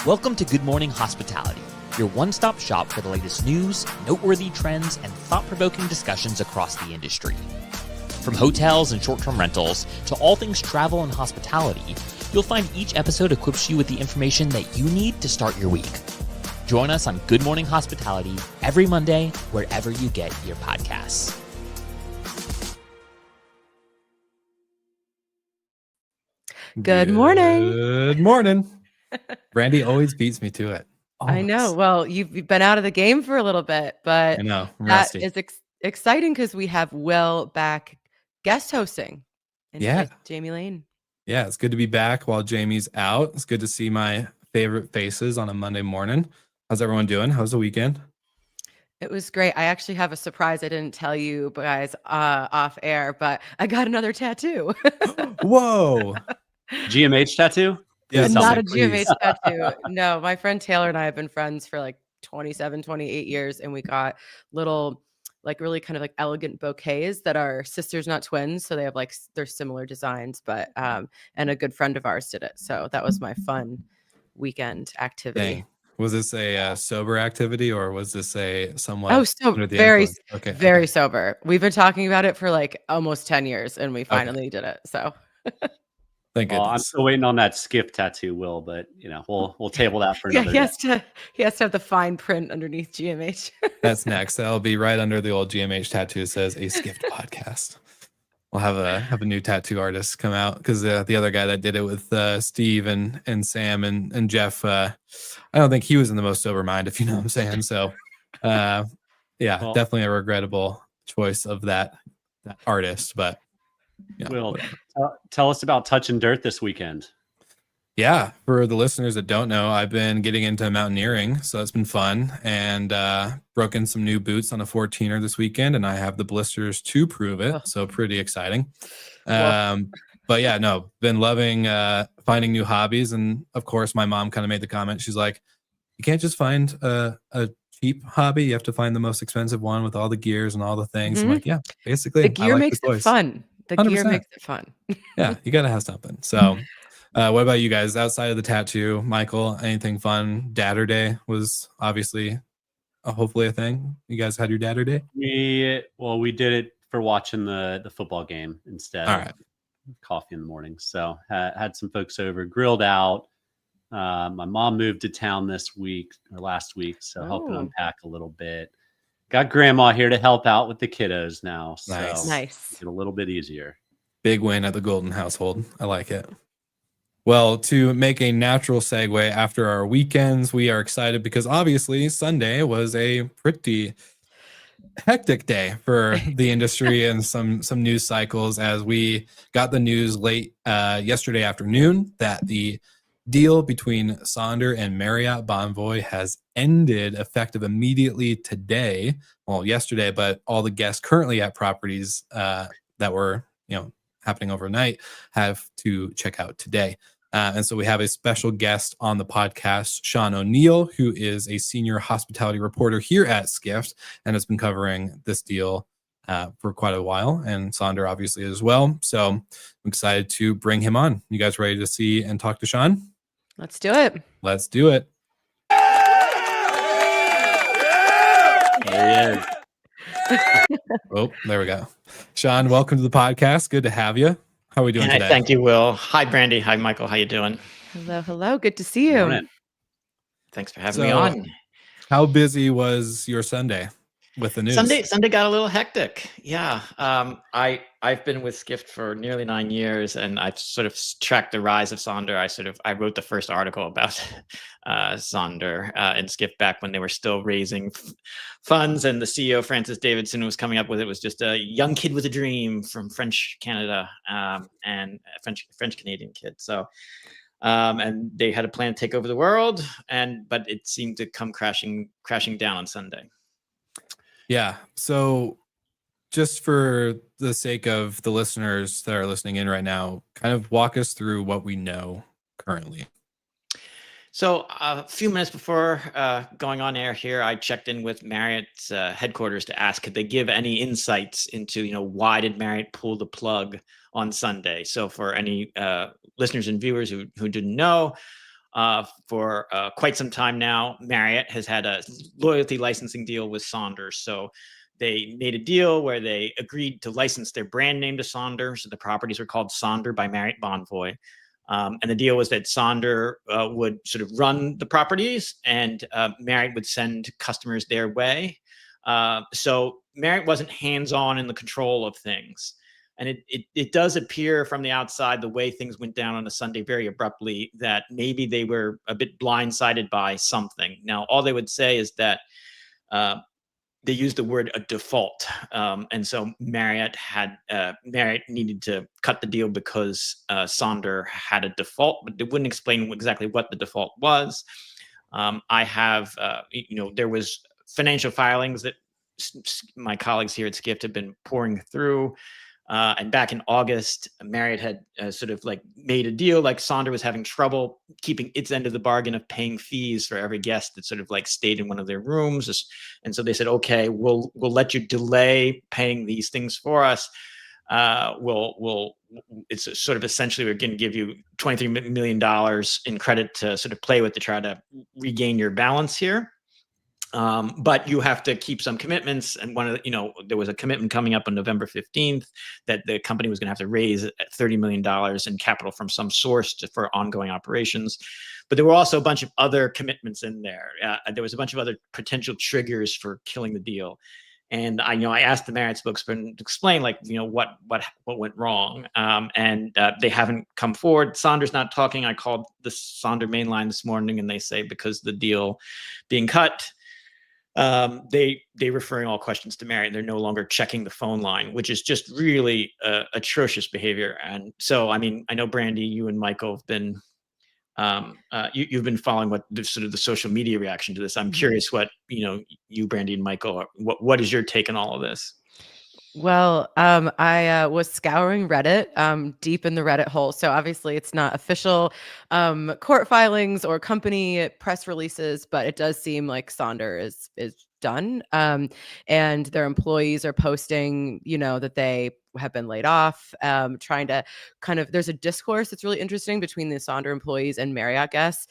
Welcome to Good Morning Hospitality, your one-stop shop for the latest news, noteworthy trends, and thought-provoking discussions across the industry. From hotels and short-term rentals to all things travel and hospitality, you'll find each episode equips you with the information that you need to start your week. Join us on Good Morning Hospitality every Monday, wherever you get your podcasts. Good morning. Good morning. Brandy always beats me to it. Always. I know. Well, you've been out of the game for a little bit, but I know. I'm that rusty. is exciting because we have Wil back guest hosting. And Jamie Lane. Yeah, it's good to be back while Jamie's out. It's good to see my favorite faces on a Monday morning. How's everyone doing? How's the weekend? It was great. I actually have a surprise I didn't tell you guys off air, but I got another tattoo. Whoa. GMH tattoo? Yes, Not a please. GMH tattoo. No, my friend Taylor and I have been friends for like 27, 28 years. And we got little, like really kind of like elegant bouquets that are sisters, not twins. So they have like, they're similar designs, but, and a good friend of ours did it. So that was my fun weekend activity. Dang. Was this a sober activity or was this a somewhat? Oh, so under the very, influence? very sober. We've been talking about it for like almost 10 years and we finally did it. So thank goodness. I'm still waiting on that Skift tattoo, Will, but you know, we'll table that for another he has to have the fine print underneath GMH. That's next. That'll be right under the old GMH tattoo. It says a Skift podcast. We'll have a new tattoo artist come out because the other guy that did it with Steve and Sam and Jeff, I don't think he was in the most sober mind, if you know what I'm saying. So, definitely a regrettable choice of that artist. But Will, tell us about Touch and Dirt this weekend. Yeah, for the listeners that don't know, I've been getting into mountaineering, so it's been fun, and broken some new boots on a 14er this weekend, and I have the blisters to prove it, so pretty exciting. But yeah, no, been loving finding new hobbies, and of course, my mom kind of made the comment. She's like, you can't just find a cheap hobby; you have to find the most expensive one with all the gears and all the things. I'm like, yeah, basically, the gear makes it fun. The 100%. gear makes it fun. Yeah, you got to have something. So. What about you guys outside of the tattoo? Michael, anything fun? Dadder Day was obviously hopefully a thing. You guys had your Dadder Day? We did it for watching the football game instead. All right. Coffee in the morning. So had some folks over, grilled out. My mom moved to town last week, so helping unpack a little bit. Got grandma here to help out with the kiddos now. So nice. It's a little bit easier. Big win at the Goldin household. I like it. Well, to make a natural segue after our weekends, we are excited because obviously Sunday was a pretty hectic day for the industry and some news cycles as we got the news late yesterday afternoon that the deal between Sonder and Marriott Bonvoy has ended effective immediately today. Well, yesterday, but all the guests currently at properties that were, happening overnight have to check out today. And so we have a special guest on the podcast, Sean O'Neill, who is a senior hospitality reporter here at Skift and has been covering this deal for quite a while, and Sonder obviously as well. So I'm excited to bring him on. You guys ready to see and talk to Sean? Let's do it. Let's do it. There he is. Oh, there we go. Sean, welcome to the podcast. Good to have you. How are we doing today? Thank you, Will. Hi, Brandy. Hi, Michael. How you doing? Hello. Good to see you. Morning. Thanks for having me on. How busy was your Sunday with the news? Sunday got a little hectic. Yeah. I've been with Skift for nearly 9 years, and I've sort of tracked the rise of Sonder. I wrote the first article about Sonder and Skift back when they were still raising funds, and the CEO Francis Davidson was coming up with it was just a young kid with a dream from French Canada and a French Canadian kid. So. And they had a plan to take over the world, but it seemed to come crashing down on Sunday. Yeah. So just for the sake of the listeners that are listening in right now, kind of walk us through what we know currently. So a few minutes before going on air here, I checked in with Marriott's headquarters to ask, could they give any insights into, why did Marriott pull the plug on Sunday? So for any listeners and viewers who didn't know, for quite some time now. Marriott has had a loyalty licensing deal with Sonder. So they made a deal where they agreed to license their brand name to Sonder. So the properties were called Sonder by Marriott Bonvoy. And the deal was that Sonder would sort of run the properties, and Marriott would send customers their way. So Marriott wasn't hands-on in the control of things. And it does appear from the outside, the way things went down on a Sunday very abruptly, that maybe they were a bit blindsided by something. Now, all they would say is that they used the word a default. And so Marriott needed to cut the deal because Sonder had a default, but they wouldn't explain exactly what the default was. There was financial filings that my colleagues here at Skift have been pouring through. And back in August, Marriott had sort of like made a deal, like Sonder was having trouble keeping its end of the bargain of paying fees for every guest that sort of like stayed in one of their rooms. And so they said, okay, we'll let you delay paying these things for us. It's sort of essentially, we're going to give you $23 million in credit to sort of play with to try to regain your balance here. But you have to keep some commitments. And there was a commitment coming up on November 15th that the company was going to have to raise $30 million in capital from some source for ongoing operations. But there were also a bunch of other commitments in there. There was a bunch of other potential triggers for killing the deal. And I asked the Marriott spokesperson to explain, what went wrong, and they haven't come forward. Sonder's not talking. I called the Sonder main line this morning, and they say because the deal being cut, they referring all questions to Marriott. They're no longer checking the phone line, which is just really atrocious behavior. And so, I know Brandy, you and Michael have been you've been following what the sort of the social media reaction to this. I'm curious what you, Brandy, and Michael, what is your take on all of this? Well, I was scouring Reddit, deep in the Reddit hole. So obviously it's not official court filings or company press releases, but it does seem like Sonder is done. And their employees are posting, that they have been laid off, trying to there's a discourse that's really interesting between the Sonder employees and Marriott guests.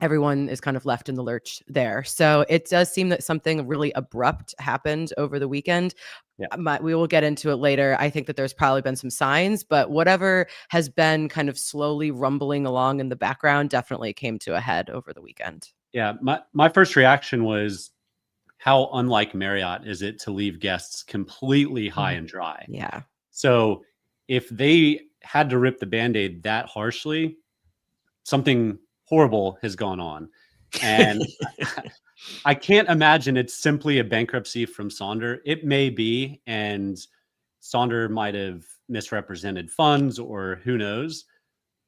Everyone is kind of left in the lurch there. So it does seem that something really abrupt happened over the weekend. Yeah. We will get into it later. I think that there's probably been some signs, but whatever has been kind of slowly rumbling along in the background definitely came to a head over the weekend. Yeah. My first reaction was, how unlike Marriott is it to leave guests completely high and dry? Yeah. So if they had to rip the Band-Aid that harshly, something horrible has gone on. And I can't imagine it's simply a bankruptcy from Sonder. It may be, and Sonder might have misrepresented funds, or who knows.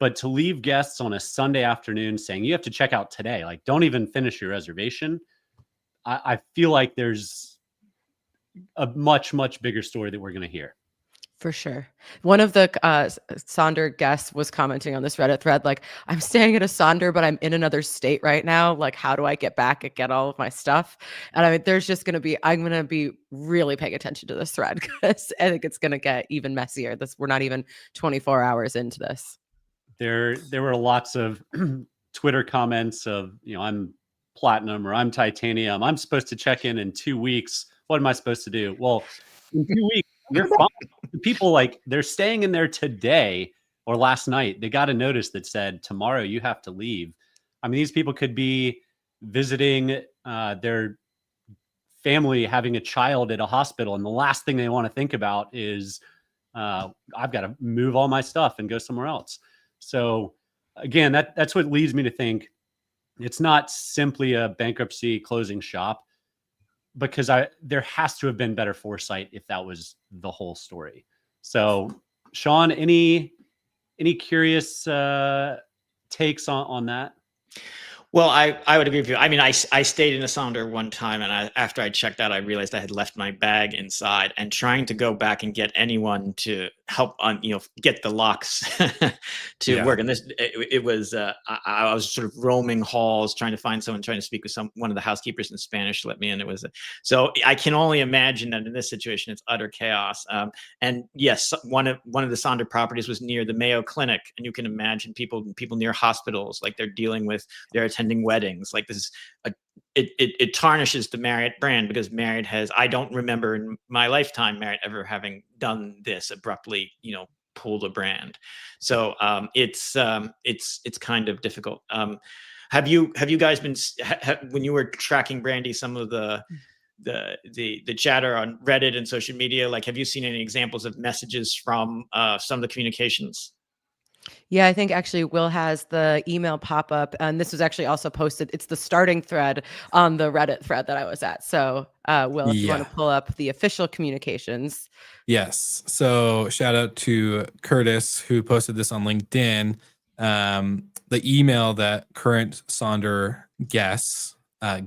But to leave guests on a Sunday afternoon saying you have to check out today, like don't even finish your reservation, I feel like there's a much, much bigger story that we're going to hear. For sure. One of the Sonder guests was commenting on this Reddit thread, like, I'm staying at a Sonder, but I'm in another state right now. Like, how do I get back and get all of my stuff? And there's just going to be, I'm going to be really paying attention to this thread because I think it's going to get even messier. We're not even 24 hours into this. There were lots of Twitter comments of, I'm platinum or I'm titanium. I'm supposed to check in 2 weeks. What am I supposed to do? Well, in 2 weeks, you're fine. People they're staying in there today or last night. They got a notice that said tomorrow you have to leave. These people could be visiting their family, having a child at a hospital, and the last thing they want to think about is I've got to move all my stuff and go somewhere else. So again, that's what leads me to think it's not simply a bankruptcy closing shop, because there has to have been better foresight if that was the whole story. So, Sean, any curious takes on that? Well, I would agree with you. I mean, I stayed in a Sonder one time, and after I checked out, I realized I had left my bag inside. And trying to go back and get anyone to help get the locks to work. And it was I was sort of roaming halls trying to find someone, trying to speak with one of the housekeepers in Spanish to let me in. It was so I can only imagine that in this situation it's utter chaos. And yes, one of the Sonder properties was near the Mayo Clinic, and you can imagine people near hospitals, like they're dealing with, they're attending weddings. Like this is it tarnishes the Marriott brand, because Marriott has, I don't remember in my lifetime Marriott ever having done this abruptly, pull the brand. So it's kind of difficult. Have you guys been when you were tracking, Brandy, some of the chatter on Reddit and social media, like have you seen any examples of messages from some of the communications? Yeah, I think actually Will has the email pop up, and this was actually also posted. It's the starting thread on the Reddit thread that I was at. So, Will, if you want to pull up the official communications. Yes. So shout out to Curtis, who posted this on LinkedIn. The email that current Sonder guests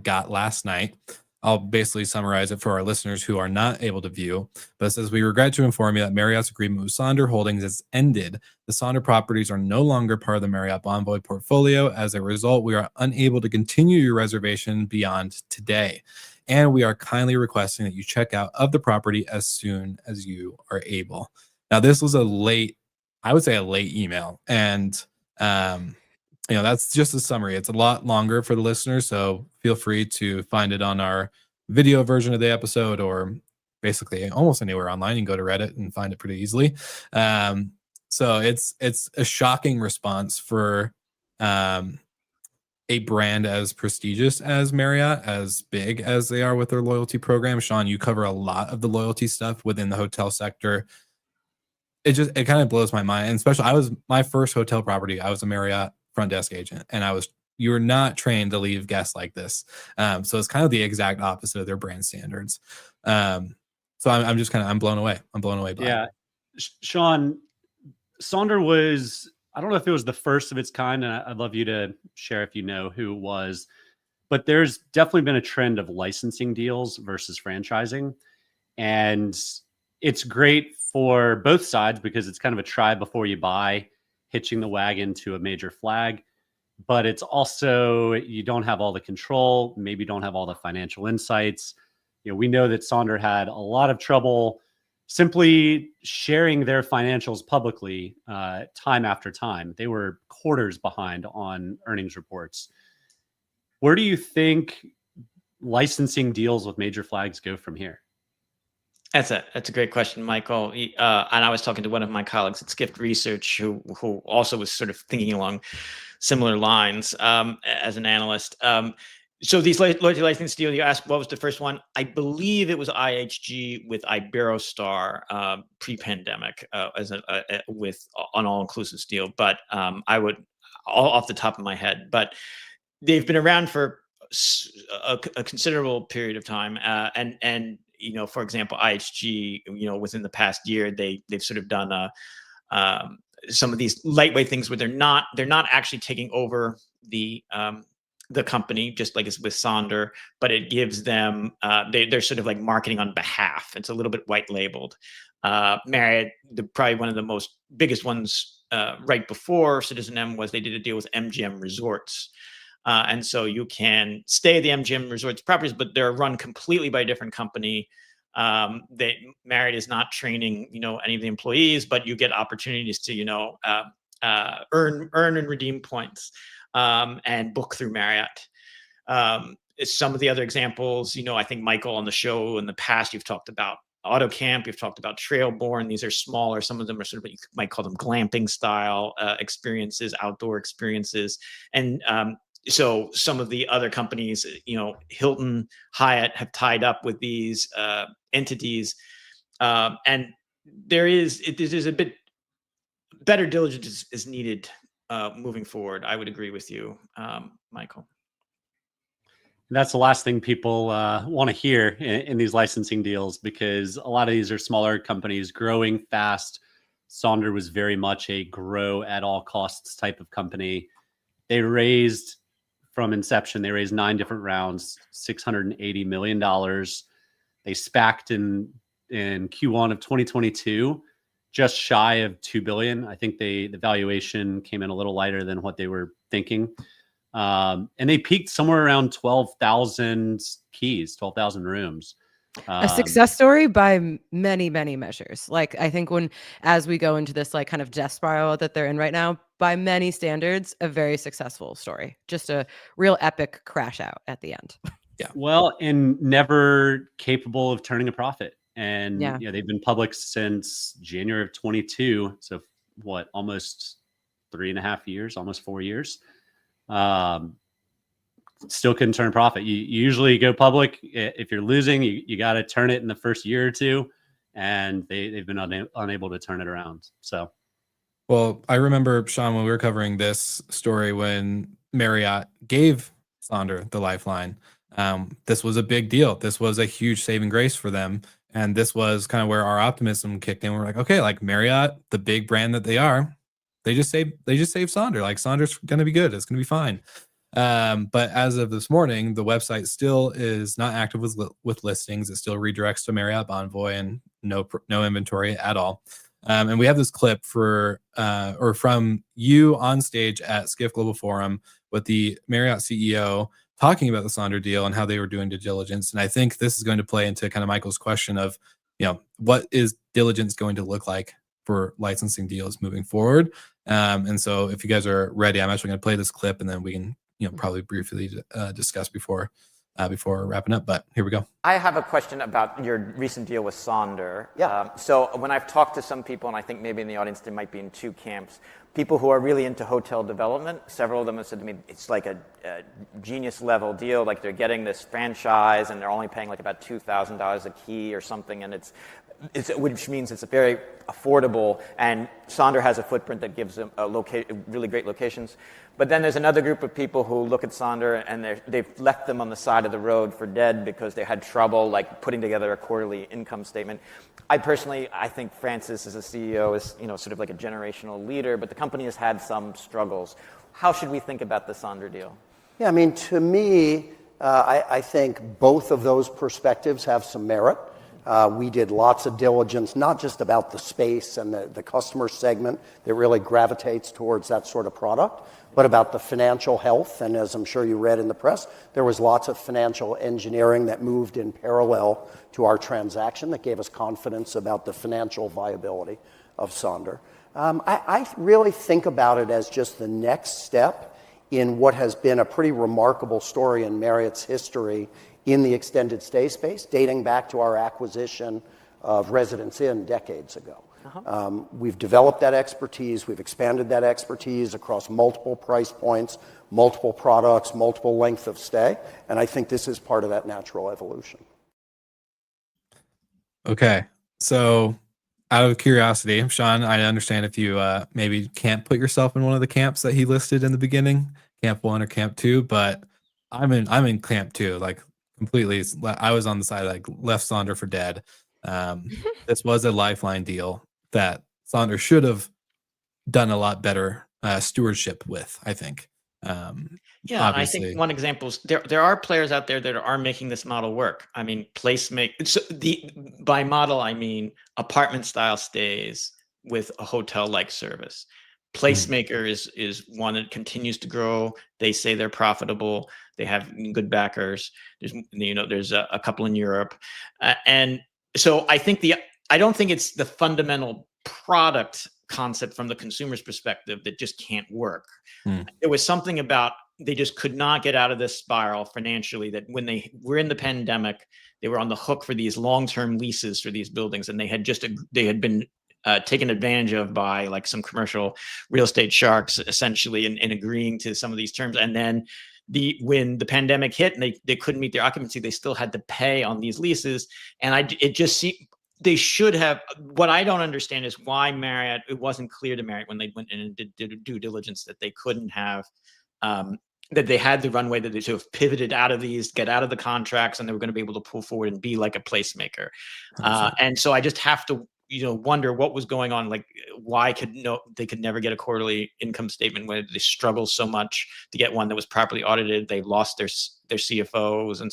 got last night. I'll basically summarize it for our listeners who are not able to view, but it says, "We regret to inform you that Marriott's agreement with Sonder Holdings has ended. The Sonder properties are no longer part of the Marriott Bonvoy portfolio. As a result, we are unable to continue your reservation beyond today. And we are kindly requesting that you check out of the property as soon as you are able." Now, this was I would say a late email. And, that's just a summary. It's a lot longer for the listeners, so feel free to find it on our video version of the episode, or basically almost anywhere online. You can go to Reddit and find it pretty easily. So it's a shocking response for a brand as prestigious as Marriott, as big as they are with their loyalty program. Sean, you cover a lot of the loyalty stuff within the hotel sector. It kind of blows my mind. And especially, my first hotel property, I was a Marriott front desk agent, and you were not trained to leave guests like this. So it's kind of the exact opposite of their brand standards. So I'm blown away. I'm blown away by it. Sean, Sonder was, I don't know if it was the first of its kind, and I'd love you to share if you know who it was, but there's definitely been a trend of licensing deals versus franchising. And it's great for both sides because it's kind of a try before you buy, hitching the wagon to a major flag. But it's also, you don't have all the control, maybe don't have all the financial insights. We know that Sonder had a lot of trouble simply sharing their financials publicly time after time. They were quarters behind on earnings reports. Where do you think licensing deals with major flags go from here? That's a great question, Michael. And I was talking to one of my colleagues at Skift Research who also was sort of thinking along similar lines as an analyst. So these loyalty license deals, you asked what was the first one? I believe it was IHG with Iberostar pre-pandemic with an all-inclusive deal. But I would, all off the top of my head, but they've been around for a considerable period of time, and for example, IHG, within the past year, they've sort of done some of these lightweight things where they're not actually taking over the company, just like it's with Sonder, but it gives them they're sort of like marketing on behalf. It's a little bit white labeled. Marriott, probably one of the biggest ones right before Citizen M was they did a deal with MGM Resorts. And so you can stay at the MGM Resorts properties, but they're run completely by a different company. Marriott is not training, any of the employees, but you get opportunities to, earn and redeem points and book through Marriott. Some of the other examples, I think Michael on the show in the past, you've talked about AutoCamp, you've talked about Trailborne. These are smaller. Some of them are sort of, you might call them glamping style experiences, outdoor experiences. And so some of the other companies, Hilton, Hyatt have tied up with these entities. And there's a bit better diligence is needed moving forward. I would agree with you, Michael. That's the last thing people want to hear in these licensing deals, because a lot of these are smaller companies growing fast. Sonder was very much a grow at all costs type of company. They raised from inception. They raised 9 different rounds, $680 million. They SPAC'd in Q1 of 2022, just shy of $2 billion. I think the valuation came in a little lighter than what they were thinking. And they peaked somewhere around 12,000 keys, 12,000 rooms. A success story by many, many measures. Like, I think as we go into this like kind of death spiral that they're in right now, by many standards, a very successful story. Just a real epic crash out at the end. Yeah. Well, and never capable of turning a profit. And Yeah. They've been public since January of 22. So what, almost 3.5 years, almost 4 years. Still couldn't turn a profit. You usually go public. If you're losing, you got to turn it in the first year or two. And they've been unable to turn it around. So, well, I remember, Sean, when we were covering this story, when Marriott gave Sonder the lifeline, this was a big deal. This was a huge saving grace for them. And this was kind of where our optimism kicked in. We're like, okay, like Marriott, the big brand that they are, they just saved Sonder. Like, Sonder's going to be good. It's going to be fine. But as of this morning, the website still is not active with listings. It still redirects to Marriott Bonvoy and no inventory at all. And we have this clip from you on stage at Skift Global Forum with the Marriott CEO talking about the Sonder deal and how they were doing due diligence. And I think this is going to play into kind of Michael's question of, what is diligence going to look like for licensing deals moving forward? And so if you guys are ready, I'm actually going to play this clip and then we can probably briefly discuss before wrapping up, but here we go. I have a question about your recent deal with Sonder. Yeah. So when I've talked to some people, and I think maybe in the audience they might be in two camps, people who are really into hotel development, several of them have said to me, it's like a genius level deal, like they're getting this franchise and they're only paying like about $2,000 a key or something, and which means it's a very affordable, and Sonder has a footprint that gives them really great locations. But then there's another group of people who look at Sonder and they've left them on the side of the road for dead because they had trouble like putting together a quarterly income statement. I think Francis as a CEO is sort of like a generational leader, but the company has had some struggles. How should we think about the Sonder deal? Yeah, I mean, to me, I think both of those perspectives have some merit. We did lots of diligence, not just about the space and the customer segment that really gravitates towards that sort of product, but about the financial health. And as I'm sure you read in the press, there was lots of financial engineering that moved in parallel to our transaction that gave us confidence about the financial viability of Sonder. I really think about it as just the next step in what has been a pretty remarkable story in Marriott's history in the extended stay space, dating back to our acquisition of Residence Inn decades ago. We've developed that expertise. We've expanded that expertise across multiple price points, multiple products, multiple length of stay. And I think this is part of that natural evolution. Okay. So out of curiosity, Sean, I understand if you maybe can't put yourself in one of the camps that he listed in the beginning, camp 1 or camp 2, but I'm in camp 2, like completely. I was on the side, like left Sonder for dead. This was a lifeline deal that Sonder should have done a lot better stewardship with, I think. Yeah, I think one example is there are players out there that are making this model work. I mean, by model, I mean apartment style stays with a hotel-like service. Placemaker is one that continues to grow. They say they're profitable. They have good backers. There's a couple in Europe, and so I don't think it's the fundamental product concept from the consumer's perspective that just can't work. It was something about they just could not get out of this spiral financially, that when they were in the pandemic, they were on the hook for these long-term leases for these buildings, and they had been taken advantage of by like some commercial real estate sharks, essentially, in agreeing to some of these terms. And then when the pandemic hit and they couldn't meet their occupancy, they still had to pay on these leases. And it just seemed they should have. What I don't understand is why Marriott, it wasn't clear to Marriott when they went in and did due diligence that they couldn't have, that they had the runway, that they sort of pivoted out of these, get out of the contracts, and they were going to be able to pull forward and be like a placemaker. And so I just have to wonder what was going on. Like, why they could never get a quarterly income statement when they struggled so much to get one that was properly audited. They lost their CFOs and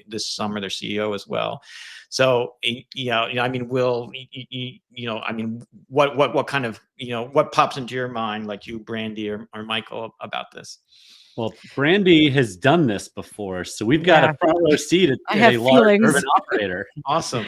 this summer their CEO as well. So, I mean, Will, I mean, what kind of, what pops into your mind, like you, Brandy, or Michael, about this? Well, Brandy has done this before, so we've got a front row seat at a large urban operator. Awesome.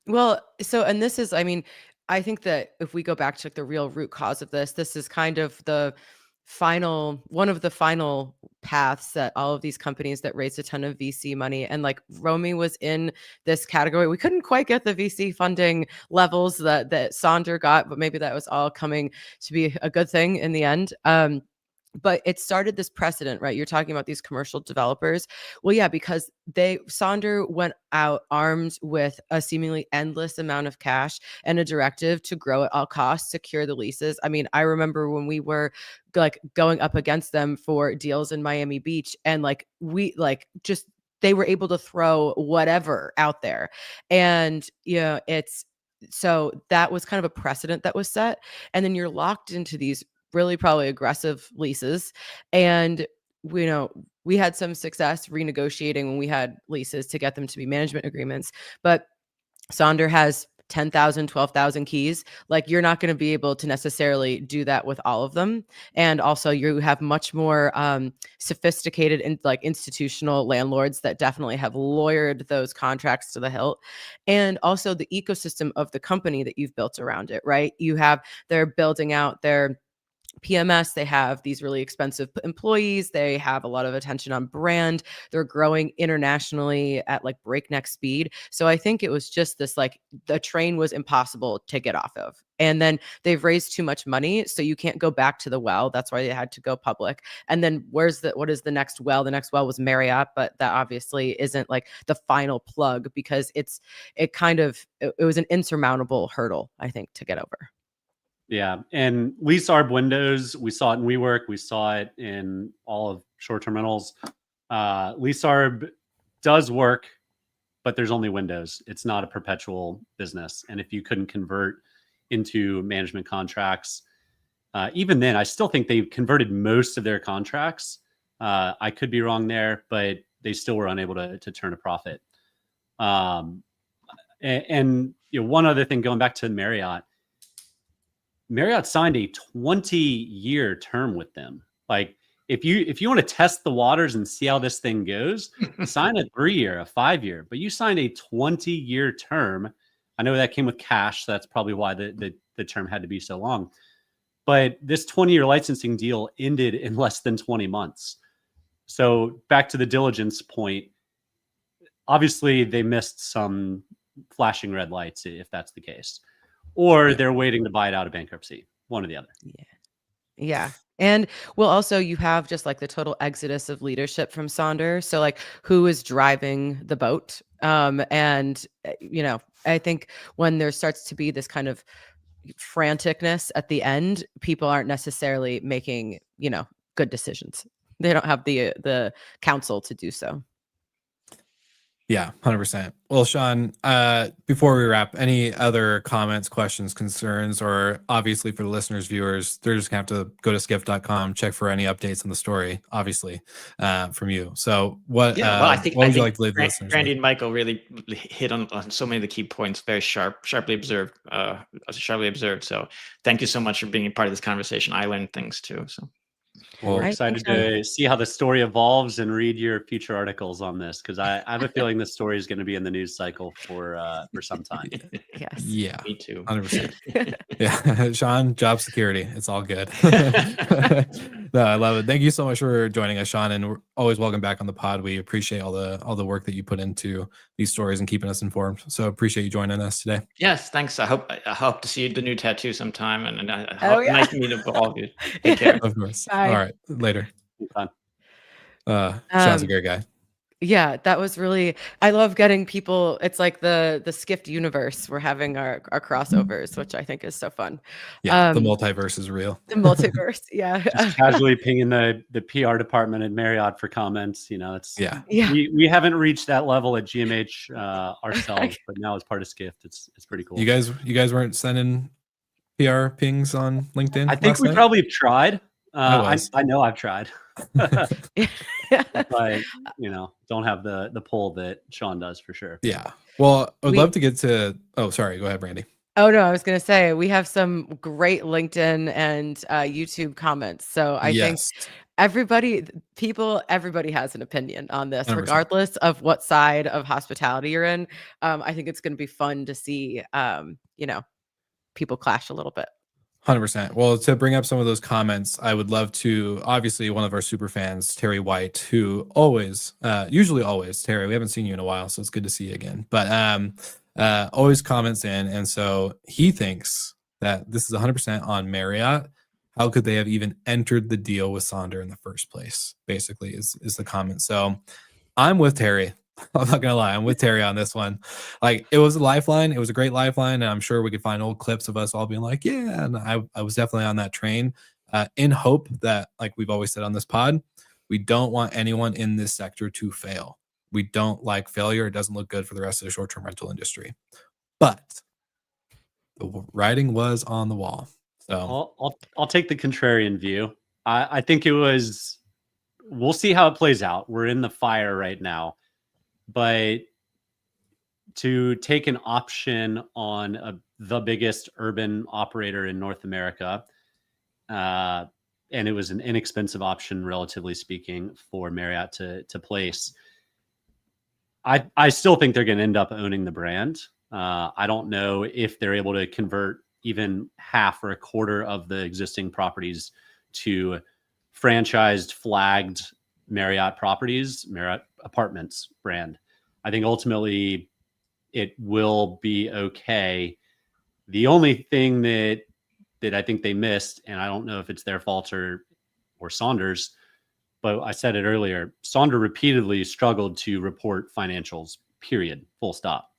Well, and this is, I mean, I think that if we go back to like the real root cause of this is kind of one of the final paths that all of these companies that raised a ton of VC money, and like Romy was in this category. We couldn't quite get the VC funding levels that Sonder got, but maybe that was all coming to be a good thing in the end. But it started this precedent, right? You're talking about these commercial developers. Well, yeah, because Sonder went out armed with a seemingly endless amount of cash and a directive to grow at all costs, secure the leases. I mean, I remember when we were like going up against them for deals in Miami Beach, and like they were able to throw whatever out there. And, so that was kind of a precedent that was set. And then you're locked into these really probably aggressive leases. And we had some success renegotiating when we had leases to get them to be management agreements, but Sonder has 10,000, 12,000 keys. Like, you're not going to be able to necessarily do that with all of them. And also you have much more sophisticated and like institutional landlords that definitely have lawyered those contracts to the hilt. And also the ecosystem of the company that you've built around it, right? They're building out their PMS, they have these really expensive employees, they have a lot of attention on brand, they're growing internationally at like breakneck speed. So I think it was just this, like, the train was impossible to get off of. And then they've raised too much money, so you can't go back to the well. That's why they had to go public. And then what is the next well? The next well was Marriott, but that obviously isn't like the final plug, because it was an insurmountable hurdle, I think, to get over. Yeah. And lease ARB windows, we saw it in WeWork. We saw it in all of short-term rentals. Lease ARB does work, but there's only windows. It's not a perpetual business. And if you couldn't convert into management contracts, even then, I still think they converted most of their contracts. I could be wrong there, but they still were unable to turn a profit. And one other thing, going back to Marriott signed a 20-year term with them. Like, if you want to test the waters and see how this thing goes, sign a 3-year, a 5-year, but you signed a 20-year term. I know that came with cash, so that's probably why the term had to be so long. But this 20-year licensing deal ended in less than 20 months. So back to the diligence point, obviously they missed some flashing red lights, if that's the case. Or they're waiting to buy it out of bankruptcy. One or the other. Yeah. And well, also you have just like the total exodus of leadership from Sonder. So like, who is driving the boat? And I think when there starts to be this kind of franticness at the end, people aren't necessarily making, good decisions. They don't have the counsel to do so. Yeah, 100%. Well, Sean, before we wrap, any other comments, questions, concerns, or obviously for the listeners, viewers, they're just going to have to go to skift.com, check for any updates on the story, obviously, from you. So what would you like to leave the listeners Brandy and Michael really hit on so many of the key points, very sharply observed. So thank you so much for being a part of this conversation. I learned things too. So. Well, we're excited to see how the story evolves and read your future articles on this, because I have a feeling this story is going to be in the news cycle for some time. Yes. Yeah. Me too. 100%. Yeah. Sean, job security. It's all good. No, I love it. Thank you so much for joining us, Sean, and we're always welcome back on the pod. We appreciate all the work that you put into these stories and keeping us informed. So appreciate you joining us today. Yes, thanks. I hope to see the new tattoo sometime, and I hope nice to meet all of you. Take care. Of course. Bye. All right. Later. Sean's a great guy. Yeah, that was really, I love getting people. It's like the Skift universe. We're having our crossovers, which I think is so fun. Yeah, the multiverse is real. The multiverse. Yeah. Just casually pinging the PR department at Marriott for comments. It's Yeah. we haven't reached that level at GMH ourselves, but now as part of Skift, it's pretty cool. You guys weren't sending PR pings on LinkedIn? I think we probably have tried. I know I've tried. But don't have the pull that Sean does for sure. Yeah. Well, I would love to get to. Oh, sorry. Go ahead, Brandy. Oh no, I was going to say we have some great LinkedIn and YouTube comments. So I think everybody has an opinion on this, 100%. regardless of what side of hospitality you're in. I think it's going to be fun to see, people clash a little bit. 100%. Well, to bring up some of those comments, I would love to, obviously, one of our super fans, Terry White, who usually always, Terry, we haven't seen you in a while, so it's good to see you again, but always comments in. And so he thinks that this is 100% on Marriott. How could they have even entered the deal with Sonder in the first place? Basically, is the comment. So I'm with Terry. I'm not gonna lie, I'm with Terry on this one. Like, it was a lifeline. It was a great lifeline, and I'm sure we could find old clips of us all being like, yeah. And I was definitely on that train, in hope that, like we've always said on this pod, we don't want anyone in this sector to fail. We don't like failure. It doesn't look good for the rest of the short-term rental industry. But the writing was on the wall. So I'll take the contrarian view. I think it was. We'll see how it plays out. We're in the fire right now. But to take an option on the biggest urban operator in North America, and it was an inexpensive option, relatively speaking, for Marriott to place, I still think they're going to end up owning the brand. I don't know if they're able to convert even half or a quarter of the existing properties to franchised, flagged Marriott properties, Marriott Apartments brand. I think ultimately it will be okay. The only thing that I think they missed, and I don't know if it's their fault or Sonder's, but I said it earlier, Sonder repeatedly struggled to report financials, period, full stop.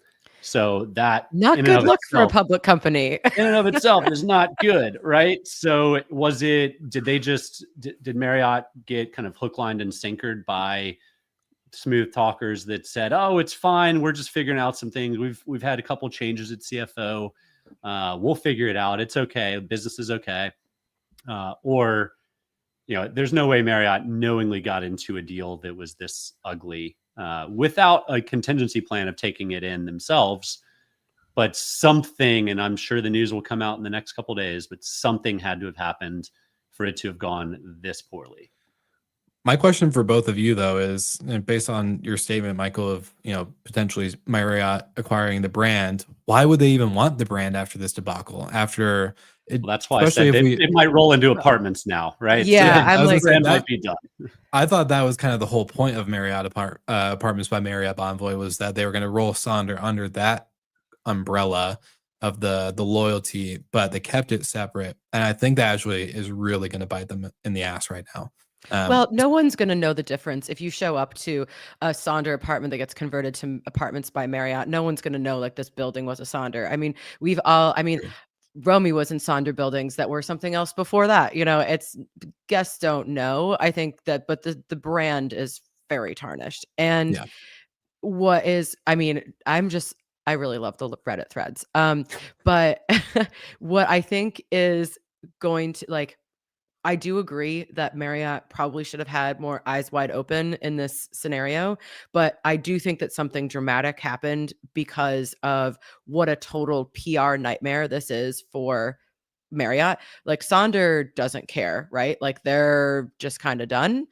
So that not good look for a public company in and of itself is not good, right? So did Marriott get kind of hook, lined, and sinkered by smooth talkers that said, oh, it's fine, we're just figuring out some things, we've had a couple changes at CFO, we'll figure it out, it's okay, business is okay, or there's no way Marriott knowingly got into a deal that was this ugly without a contingency plan of taking it in themselves. But something, and I'm sure the news will come out in the next couple of days, but something had to have happened for it to have gone this poorly. My question for both of you, though, is, and based on your statement, Michael, of potentially Marriott acquiring the brand, why would they even want the brand after this debacle? Well, that's why I said it might roll into apartments now, right? Yeah, so I'm like, brand might be done. I thought that was kind of the whole point of Marriott Apartments by Marriott Bonvoy, was that they were going to roll Sonder under that umbrella of the loyalty, but they kept it separate, and I think that actually is really going to bite them in the ass right now. Well, no one's going to know the difference if you show up to a Sonder apartment that gets converted to Apartments by Marriott. No one's going to know like this building was a Sonder. I mean, Romy was in Sonder buildings that were something else before that. It's guests don't know. I think that, but the brand is very tarnished. And I really love the Reddit threads. But what I think is going to, I do agree that Marriott probably should have had more eyes wide open in this scenario, but I do think that something dramatic happened because of what a total PR nightmare this is for Marriott. Like, Sonder doesn't care, right? Like, they're just kind of done.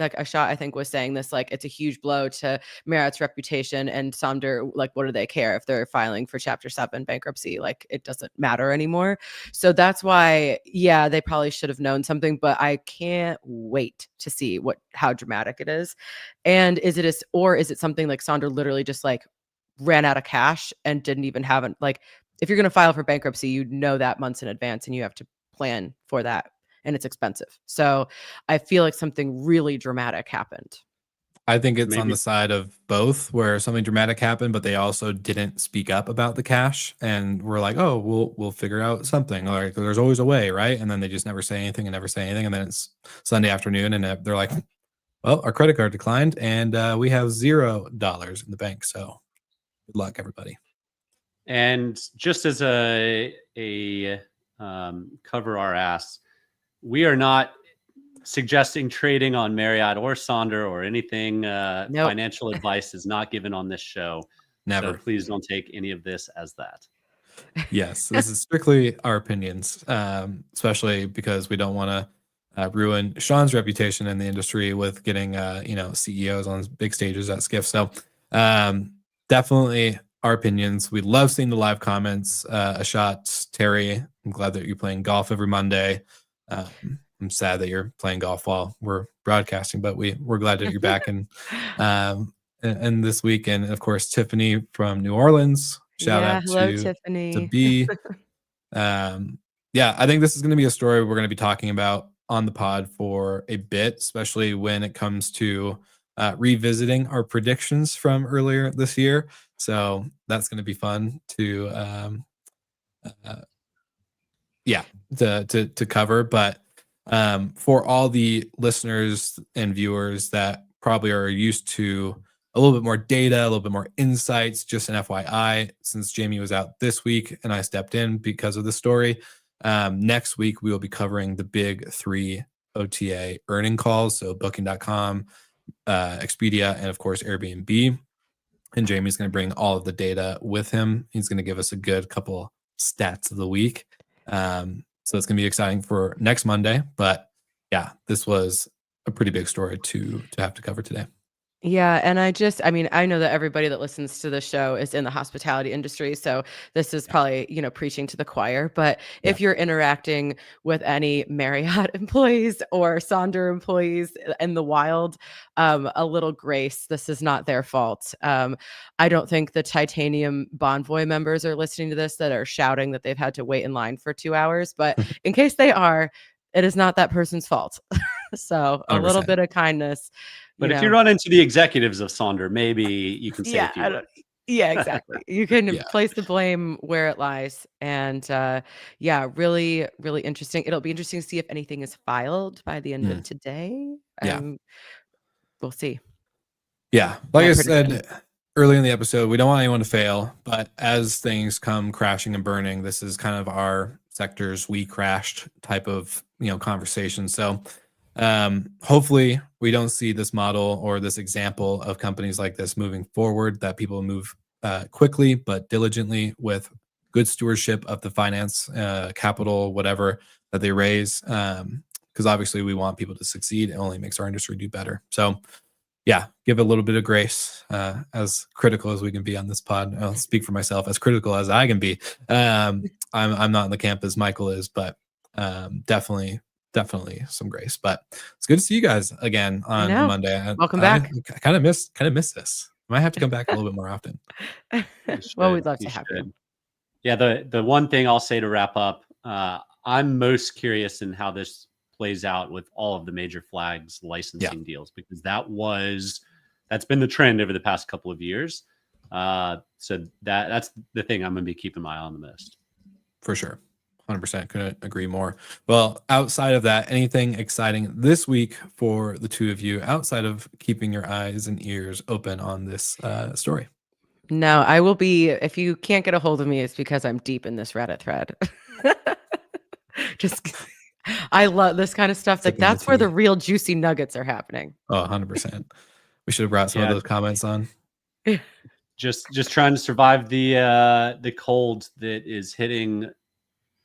Like Ashot, I think, was saying this, like, it's a huge blow to Marriott's reputation, and Sonder, like, what do they care if they're filing for Chapter 7 bankruptcy? Like, it doesn't matter anymore. So that's why, they probably should have known something, but I can't wait to see how dramatic it is. And is it something like Sonder literally just like ran out of cash and didn't even have if you're going to file for bankruptcy, that months in advance, and you have to plan for that. and it's expensive. So I feel like something really dramatic happened. I think it's on Maybe. the side of both, where something dramatic happened, but they also didn't speak up about the cash, and we're like, oh, we'll figure out something. Like, there's always a way, right? And then they just never say anything, and then it's Sunday afternoon, and they're like, well, our credit card declined, and we have $0 in the bank. So good luck, everybody. And just as a cover our ass, we are not suggesting trading on Marriott or Sonder or anything. Nope. Financial advice is not given on this show. Never. So please don't take any of this as that. Yes, this is strictly our opinions, especially because we don't want to ruin Sean's reputation in the industry with getting CEOs on big stages at Skift. So definitely our opinions. We love seeing the live comments. A shot, Terry. I'm glad that you're playing golf every Monday. I'm sad that you're playing golf while we're broadcasting, but we're glad that you're back and this week. And of course, Tiffany from New Orleans. Shout out hello, to Tiffany. B. I think this is going to be a story we're going to be talking about on the pod for a bit, especially when it comes to revisiting our predictions from earlier this year. So that's going to be fun to cover. But for all the listeners and viewers that probably are used to a little bit more data, a little bit more insights, just an FYI, since Jamie was out this week and I stepped in because of the story, next week we will be covering the big 3 OTA earning calls. So Booking.com, Expedia, and of course Airbnb. And Jamie's going to bring all of the data with him. He's going to give us a good couple stats of the week. So it's going to be exciting for next Monday. But yeah, this was a pretty big story to have to cover today. Yeah. And I know that everybody that listens to the show is in the hospitality industry. So this is probably, preaching to the choir. But if you're interacting with any Marriott employees or Sonder employees in the wild, a little grace. This is not their fault. I don't think the Titanium Bonvoy members are listening to this that are shouting that they've had to wait in line for 2 hours. But in case they are, it is not that person's fault. So a 100%. little bit of kindness. But if you run into the executives of Sonder, maybe you can say a few words. Yeah, exactly. You can place the blame where it lies. And really, really interesting. It'll be interesting to see if anything is filed by the end of today. We'll see. Yeah. Like I said earlier in the episode, we don't want anyone to fail, but as things come crashing and burning, this is kind of our sector's we crashed type of, conversation. So hopefully we don't see this model or this example of companies like this moving forward, that people move quickly but diligently with good stewardship of the finance, capital, whatever that they raise. Because obviously we want people to succeed. It only makes our industry do better. So give a little bit of grace, as critical as we can be on this pod. I'll speak for myself, as critical as I can be. I'm not in the camp as Michael is, but definitely some grace. But it's good to see you guys again on Monday. Welcome back. I kind of miss this. I might have to come back a little bit more often. Well, we'd love to have you. Yeah, the one thing I'll say to wrap up, I'm most curious in how this plays out with all of the major flags licensing deals, because that's been the trend over the past couple of years. So that's the thing I'm going to be keeping my eye on the most. For sure. 100% couldn't agree more. Well, outside of that, anything exciting this week for the two of you outside of keeping your eyes and ears open on this story? No, I will be. If you can't get a hold of me, it's because I'm deep in this Reddit thread. I love this kind of stuff. Like, that's where the real juicy nuggets are happening. Oh, 100%. We should have brought some of those comments on. Just trying to survive the cold that is hitting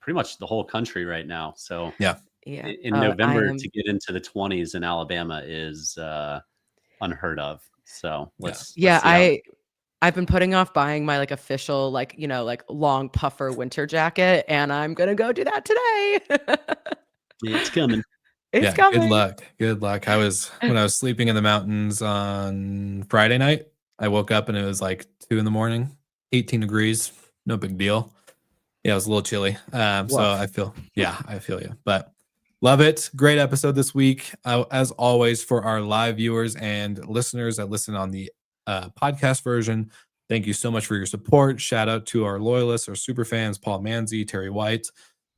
pretty much the whole country right now. So in November to get into the 20s in Alabama is unheard of. So let's I've been putting off buying my official long puffer winter jacket, and I'm gonna go do that today. It's coming. It's coming. Good luck. When I was sleeping in the mountains on Friday night, I woke up and it was like 2 a.m, 18 degrees. No big deal. Yeah, it was a little chilly. So I feel you. But Love it. Great episode this week. As always, for our live viewers and listeners that listen on the podcast version, thank you so much for your support. Shout out to our loyalists, our super fans, Paul Manzi, Terry White.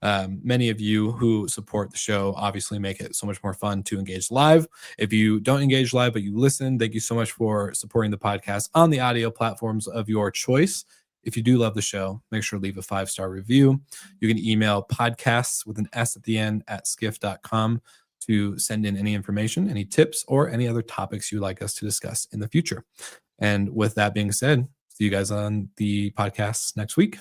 Many of you who support the show obviously make it so much more fun to engage live. If you don't engage live, but you listen, thank you so much for supporting the podcast on the audio platforms of your choice. If you do love the show, make sure to leave a 5-star review. You can email podcasts with an S at the end at skift.com to send in any information, any tips, or any other topics you'd like us to discuss in the future. And with that being said, see you guys on the podcast next week.